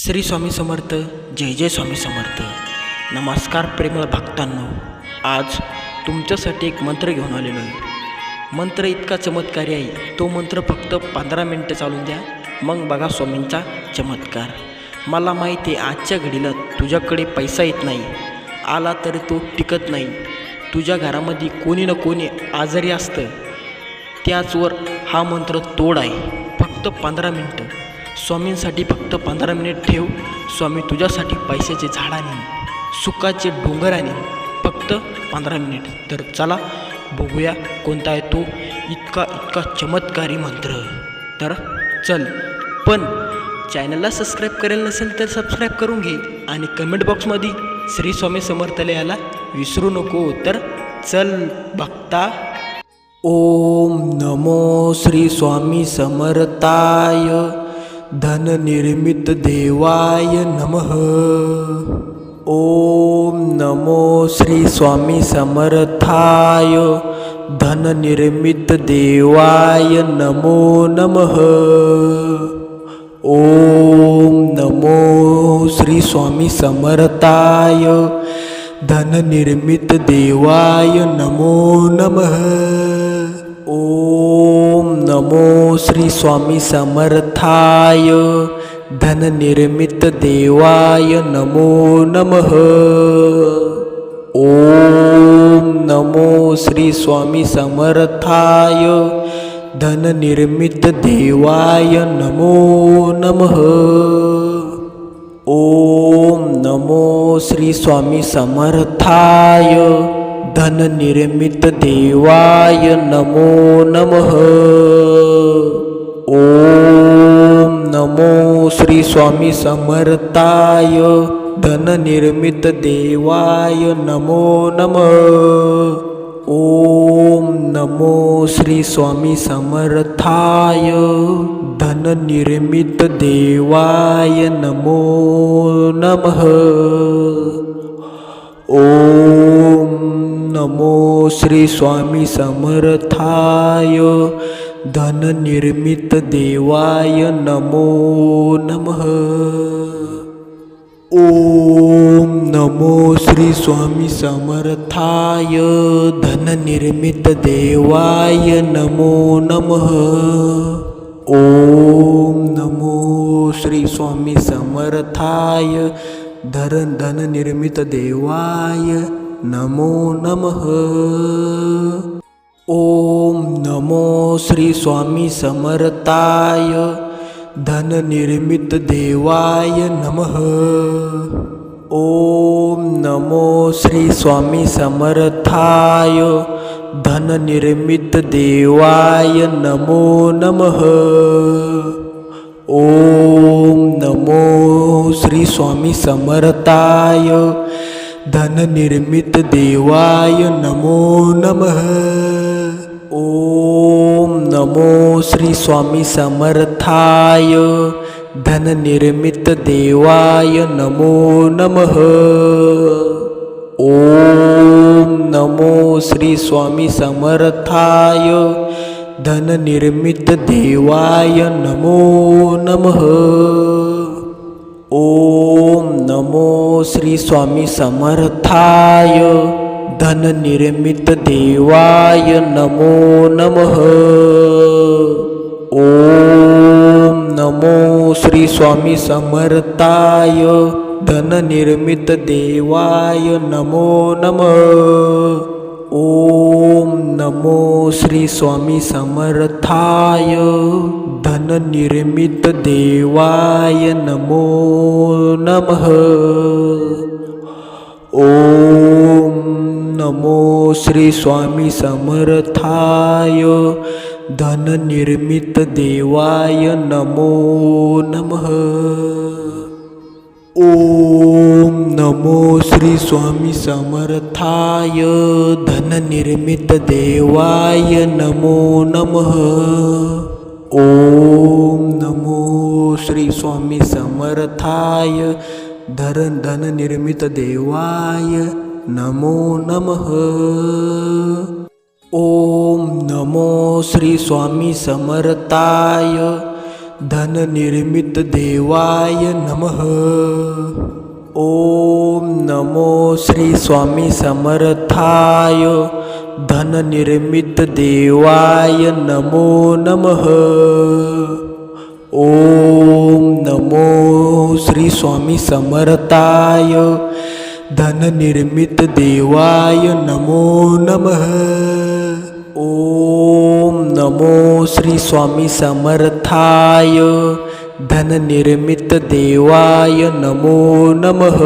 श्री स्वामी समर्थ. जय जय स्वामी समर्थ. नमस्कार प्रेमळ भक्तांनो, आज तुमच्यासाठी एक मंत्र घेऊन आलेलो आहे. मंत्र इतका चमत्कारी आहे, तो मंत्र फक्त 15 मिनटं चालून द्या, मग बघा स्वामींचा चमत्कार. मला माहिती आहे आजच्या घडीला तुझ्याकडे पैसा येत नाही, आला तरी तो टिकत नाही. तुझ्या घरामध्ये कोणी ना कोणी आजारी असतं, त्याचवर हा मंत्र तोड आहे. फक्त 15 मिनटं स्वामींसाठी, फक्त 15 मिनिट ठेव. स्वामी तुझ्यासाठी पैशाचे झाड आणीन, सुखाचे डोंगर आणीन, फक्त 15 मिनिट. तर चला बघूया कोणता आहे तो इतका चमत्कारी मंत्र. तर चल, पण चॅनलला सबस्क्राईब करायला नसेल तर सबस्क्राईब करून घे आणि कमेंट बॉक्समध्ये श्री स्वामी समर्थाला याला विसरू नको. तर चल बघता. ओम नमो श्री स्वामी समर्थाय धन निर्मित देवाय नमः. ओम नमो श्री स्वामी समर्थाय धन निर्मित देवाय नमो नमः. ओम नमो श्री स्वामी समर्थाय धन निर्मित देवाय नमो नमः. ओम नमो श्री स्वामी समर्थाय धन निर्मित देवाय नमो नमः. ओम नमो श्री स्वामी समर्थाय धन निर्मित देवाय नमो नमः. ओम नमो श्री स्वामी समर्थाय धन निर्मित देवाय नमो नमः. ओम नमो श्री स्वामी समर्थाय धन निर्मित देवाय नमो नमः. ओम नमो श्री स्वामी समर्थाय धन निर्मित देवाय नमो नमः. ओम नमो श्री स्वामी समर्थाय धन निर्मित देवाय नमो नमः. ओम नमो श्री स्वामी समर्थाय धन निर्मित देवाय नमो नमः. ओम नमो श्री स्वामी समर्थाय धन निर्मित देवाय नमो नमः. ओम नमो श्री स्वामी समर्थाय धन निर्मित देवाय नमः. ओम नमो श्री स्वामी समर्थाय धन निर्मित देवाय नमो नमः. ओम नमो श्री स्वामी समर्थाय धन निर्मित देवाय नमो नमः. ओम नमो श्री स्वामी समर्थाय धन निर्मित देवाय नमो नमः. ओम नमो श्री स्वामी समर्थाय धन निर्मित देवाय नमो नमः. ओम नमो श्री स्वामी समर्थाय धन निर्मित देवाय नमो नमः. ओम नमो श्री स्वामी समर्थाय धन निर्मित देवाय नमो नमः. ओम नमो श्री स्वामी समर्थाय धन निर्मित देवाय नमो नमः. ओम नमो श्री स्वामी समर्थाय धन निर्मित देवाय नमो नमः. ओम नमो श्री स्वामी समर्थाय धन निर्मित देवाय नमो नमः. ओम नमो श्री स्वामी समर्थाय धन निर्मित देवाय नमो नमः. ओम नमो श्री स्वामी समर्थाय धननिर्मित देवाय नमः। ओम नमो श्री स्वामी समर्थाय धननिर्मित देवाय नमो नमः। ओम नमो श्री स्वामी समर्थाय धननिर्मित देवाय नमो नमः। ओम नमो श्री स्वामी समर्थाय धननिर्मित देवाय नमो नमः।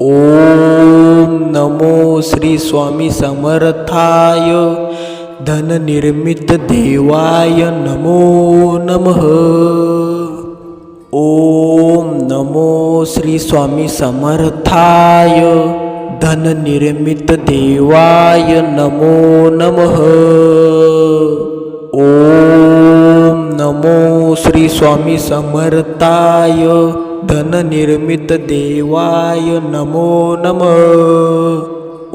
ओम नमो श्री स्वामी समर्थाय धननिर्मित देवाय नमो नमः। ओम नमो श्री स्वामी समर्थाय धननिर्मित देवाय नमो नमः। ओम नमो श्री स्वामी समर्थाय धननिर्मित देवाय नमो नमः।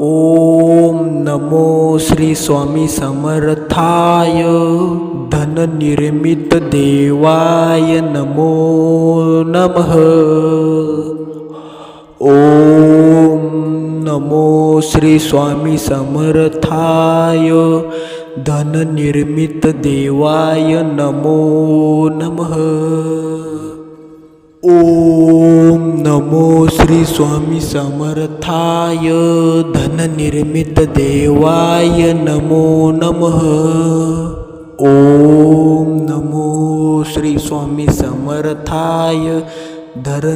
ओम नमो श्री स्वामी समर्थाय धननिर्मित देवाय नमो नमः। ओम नमो श्री स्वामी समर्थाय धननिर्मित देवाय नमो नमः। ओम नमो श्री स्वामी समर्थाय धननिर्मित देवाय नमो नमः। ओम नमो श्री स्वामी समर्थाय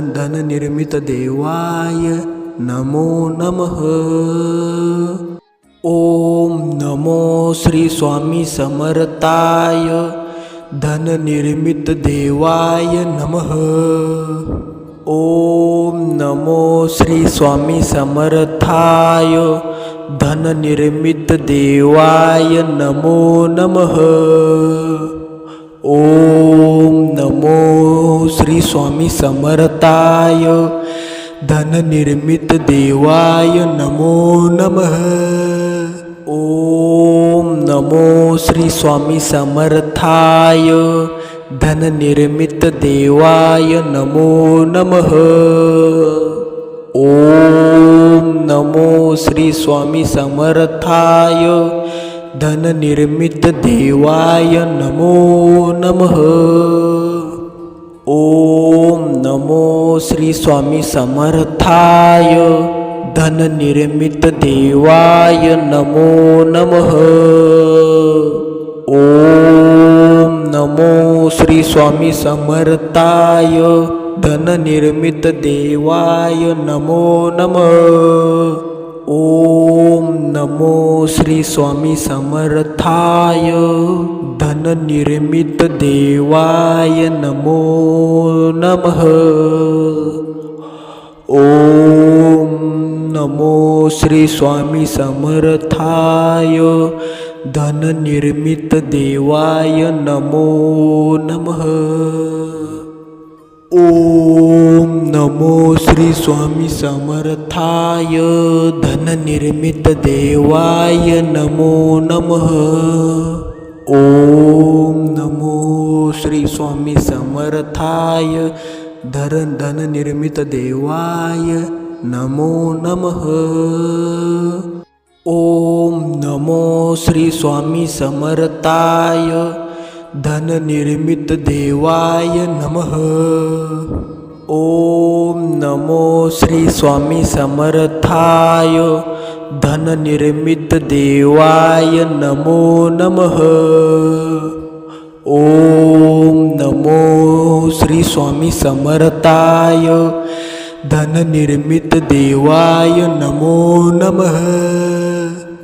धननिर्मित देवाय नमो नमः। ओम नमो श्री स्वामी समर्थाय धननिर्मित देवाय नमः। ओम नमो श्री स्वामी समर्थाय धननिर्मित देवाय नमो नमः। ओम नमो श्री स्वामी समर्थाय धननिर्मित देवाय नमो नमः। ओम नमो श्री स्वामी समर्थाय धननिर्मित देवाय नमो नमः। ओम नमो श्री स्वामी समर्थाय धननिर्मित देवाय नमो नमः। ओम नमो श्री स्वामी समर्थाय धननिर्मित देवाय नमो नमः। ओम नमो श्री स्वामी समर्थाय धननिर्मित देवाय नमो नमः। ओम नमो श्री स्वामी समर्थाय धननिर्मित देवाय नमो नमः। ओम नमो श्री स्वामी समर्थाय धननिर्मित देवाय नमो नमः। ओम नमो श्री स्वामी समर्थाय धननिर्मित देवाय नमो नमः। ओम नमो श्री स्वामी समर्थाय धननिर्मित देवाय नमो नमः। ओम नमो श्री स्वामी समर्थाय धननिर्मित देवाय नमः। ओम नमो श्री स्वामी समर्थाय धननिर्मित देवाय नमो नमः। ओम नमो श्री स्वामी समर्थाय धननिर्मित देवाय नमो नमः।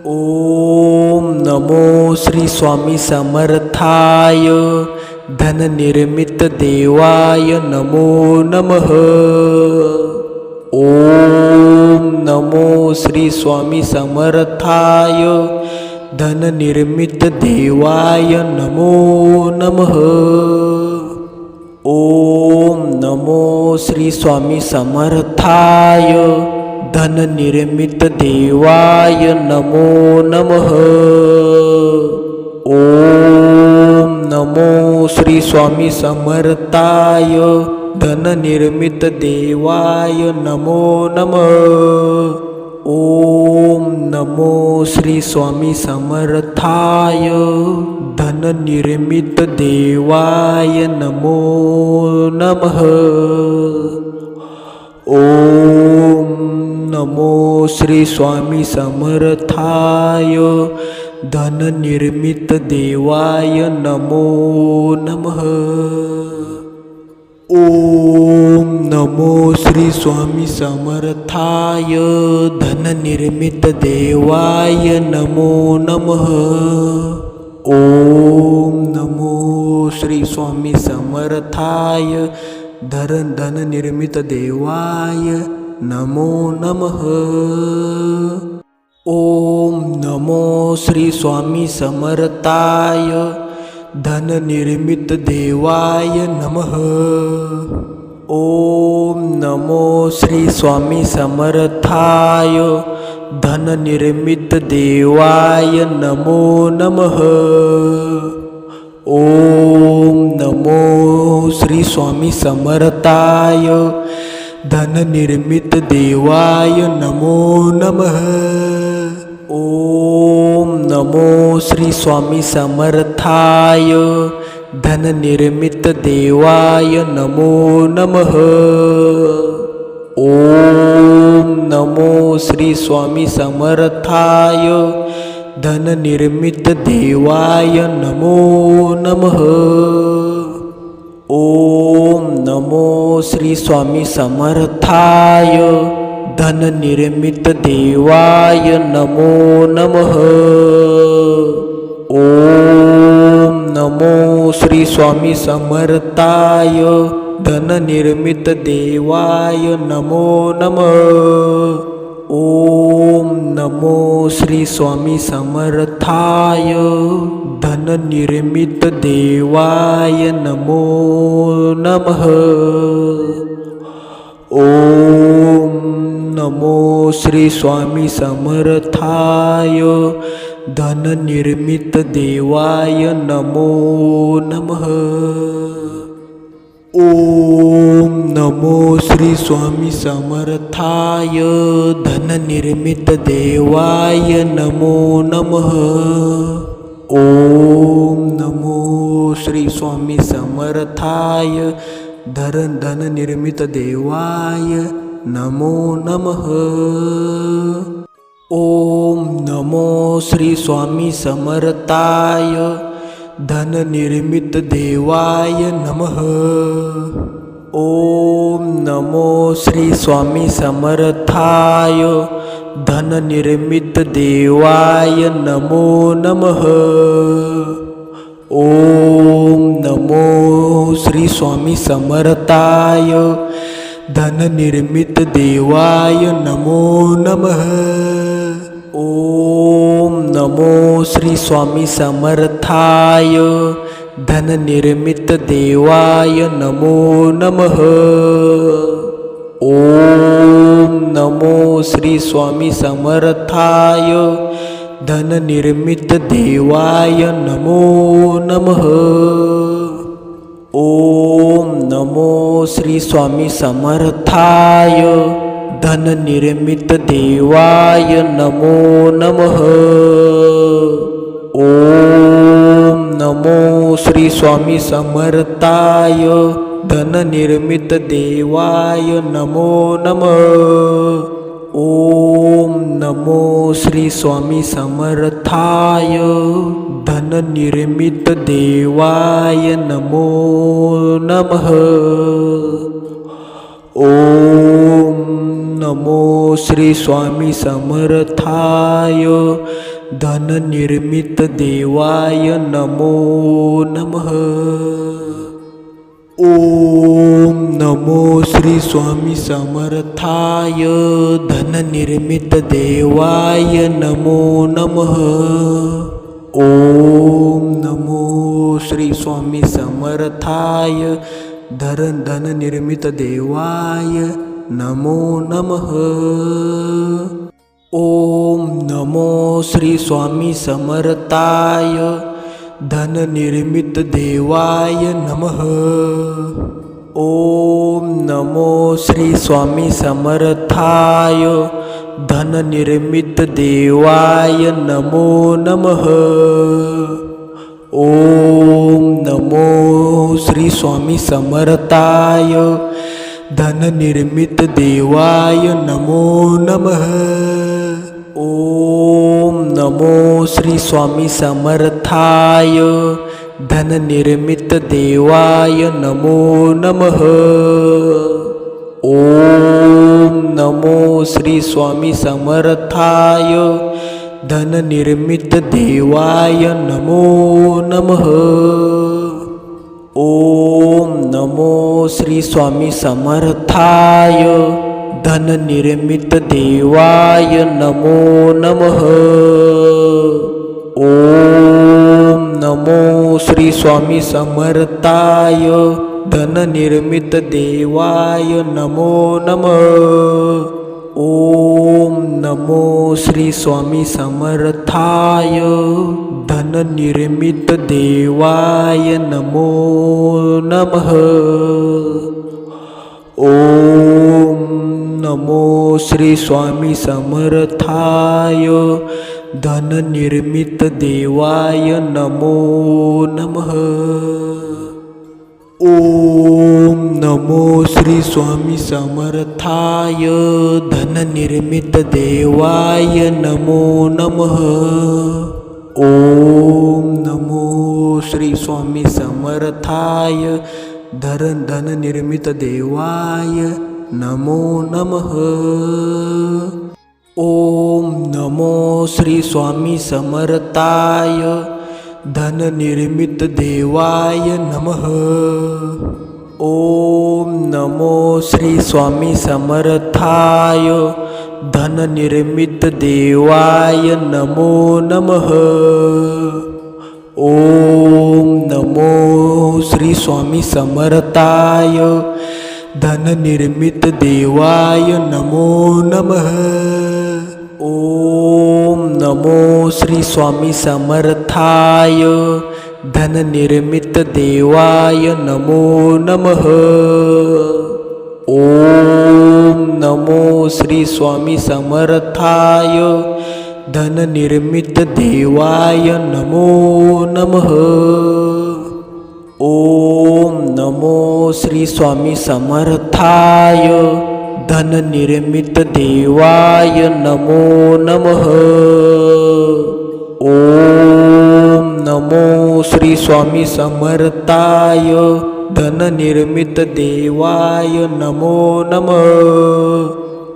ओम नमो श्री स्वामी समर्थाय धननिर्मित देवाय नमो नमः। ओम नमो श्री स्वामी समर्थाय धननिर्मित देवाय नमो नमः। ओम नमो श्री स्वामी समर्थाय धननिर्मित देवाय नमो नमः। ओम नमो श्री स्वामी समर्थाय धननिर्मित देवाय नमो नमः। ओम नमो श्री स्वामी समर्थाय धननिर्मित देवाय नमो नमः। ओम नमो श्री स्वामी समर्थाय धननिर्मित देवाय नमो नमः। ओम नमो श्री स्वामी समर्थाय धननिर्मित देवाय नमो नमः। ओम नमो श्री स्वामी समर्थाय धननिर्मित देवाय नमो नमः। ओम नमो श्री स्वामी समर्थाय धननिर्मित देवाय नमः। ओम नमो श्री स्वामी समर्थाय धननिर्मित देवाय नमो नमः। ओम नमो श्री स्वामी समर्थाय धननिर्मित देवाय नमो नमः। ओम नमो श्री स्वामी समर्थाय धननिर्मित देवाय नमो नमः। ओम नमो श्री स्वामी समर्थाय धननिर्मित देवाय नमो नमः। ओम नमो श्री स्वामी समर्थाय धननिर्मित देवाय नमो नमः। ओम नमो श्री स्वामी समर्थाय धननिर्मित देवाय नमो नमः। ओम नमो श्री स्वामी समर्थाय धननिर्मित देवाय नमो नमः। ओम नमो श्री स्वामी समर्थाय धननिर्मित देवाय नमो नमः। ओम नमो श्री स्वामी समर्थाय धननिर्मित देवाय नमो नमः। ओम नमो श्री स्वामी समर्थाय धननिर्मित देवाय नमो नमः। ओम नमो श्री स्वामी समर्थाय धननिर्मित देवाय नमः। ओम नमो श्री स्वामी समर्थाय धननिर्मित देवाय नमो नमः। ओम नमो श्री स्वामी समर्थाय धननिर्मित देवाय नमो नमः। ओम नमो श्री स्वामी समर्थाय धननिर्मित देवाय नमो नमः। ओम नमो श्री स्वामी समर्थाय धननिर्मित देवाय नमो नमः। ओम नमो श्री स्वामी समर्थाय धननिर्मित देवाय नमो नमः। ओम नमो श्री स्वामी समर्थाय धननिर्मित देवाय नमो नमः। ओम नमो श्री स्वामी समर्थाय धननिर्मित देवाय नमो नमः। ओम नमो श्री स्वामी समर्थाय धननिर्मित देवाय नमो नमः। ओम नमो श्री स्वामी समर्थाय धननिर्मित देवाय नमो नमः। ओम नमो श्री स्वामी समर्थाय धननिर्मित देवाय नमो नमः। ओम नमो श्री स्वामी समर्थाय धननिर्मित देवाय नमः। ओम नमो श्री स्वामी समर्थाय धननिर्मित देवाय नमो नमः। ओम नमो श्री स्वामी समर्थाय धननिर्मित देवाय नमो नमः। ओम नमो श्री स्वामी समर्थाय धननिर्मित देवाय नमो नमः। ओम नमो श्री स्वामी समर्थाय धननिर्मित देवाय नमो नमः। ओम नमो श्री स्वामी समर्थाय धननिर्मित देवाय नमो नमः। ओम नमो श्री स्वामी समर्थाय धननिर्मित देवाय नमो नमः। ओम नमो श्री स्वामी समर्थाय धननिर्मित देवाय नमो नमः। ओम नमो श्री स्वामी समर्थाय धननिर्मित देवाय नमो नमः। ओम नमो श्री स्वामी समर्थाय धननिर्मित देवाय नमो नमः। ओम नमो श्री स्वामी समर्थाय धननिर्मित देवाय नमो नमः। ओम नमो श्री स्वामी समर्थाय धननिर्मित देवाय नमः। ओम नमो श्री स्वामी समर्थाय धननिर्मित देवाय नमो नमः। ओम नमो श्री स्वामी समर्थाय धननिर्मित देवाय नमो नमः। ओम नमो श्री स्वामी समर्थाय धननिर्मित देवाय नमो नमः। ओम नमो श्री स्वामी समर्थाय धननिर्मित देवाय नमो नमः। ओम नमो श्री स्वामी समर्थाय धननिर्मित देवाय नमो नमः। ओम नमो श्री स्वामी समर्थाय धननिर्मित देवाय नमो नमः।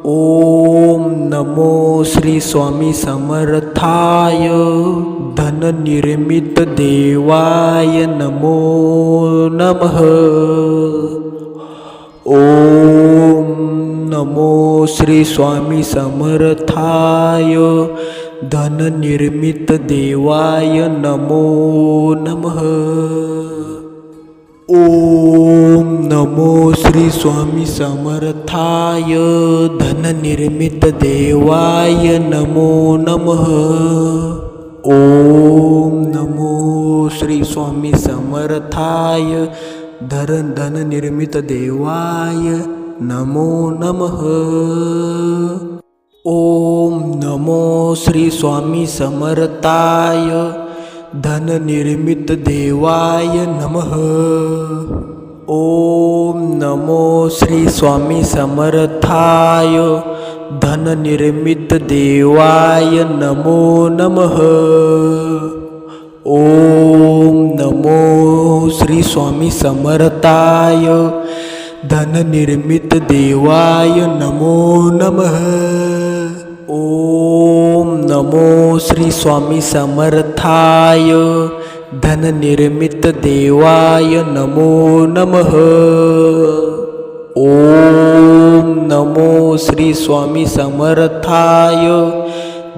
ओम नमो श्री स्वामी समर्थाय धननिर्मित देवाय नमो नमः। ओम नमो श्री स्वामी समर्थाय धननिर्मित देवाय नमो नमः। ओम नमो श्री स्वामी समर्थाय धननिर्मित देवाय नमो नमः। ओम नमो श्री स्वामी समर्थाय धननिर्मित देवाय नमो नमः। ओम नमो श्री स्वामी समर्थाय धननिर्मित देवाय नमः। ओम नमो श्री स्वामी समर्थाय धननिर्मित देवाय नमो नमः। ओम नमो श्री स्वामी समर्थाय धननिर्मित देवाय नमो नमः। ओम नमो श्री स्वामी समर्थाय धननिर्मित देवाय नमो नमः। ओम नमो श्री स्वामी समर्थाय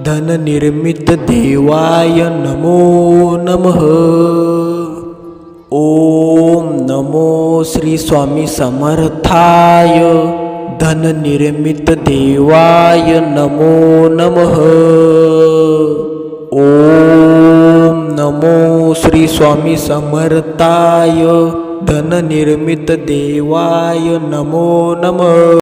धननिर्मित देवाय नमो नमः। ओम नमो श्री स्वामी समर्थाय धननिर्मित देवाय नमो नमः। ओम नमो श्री स्वामी समर्थाय धननिर्मित देवाय नमो नमः.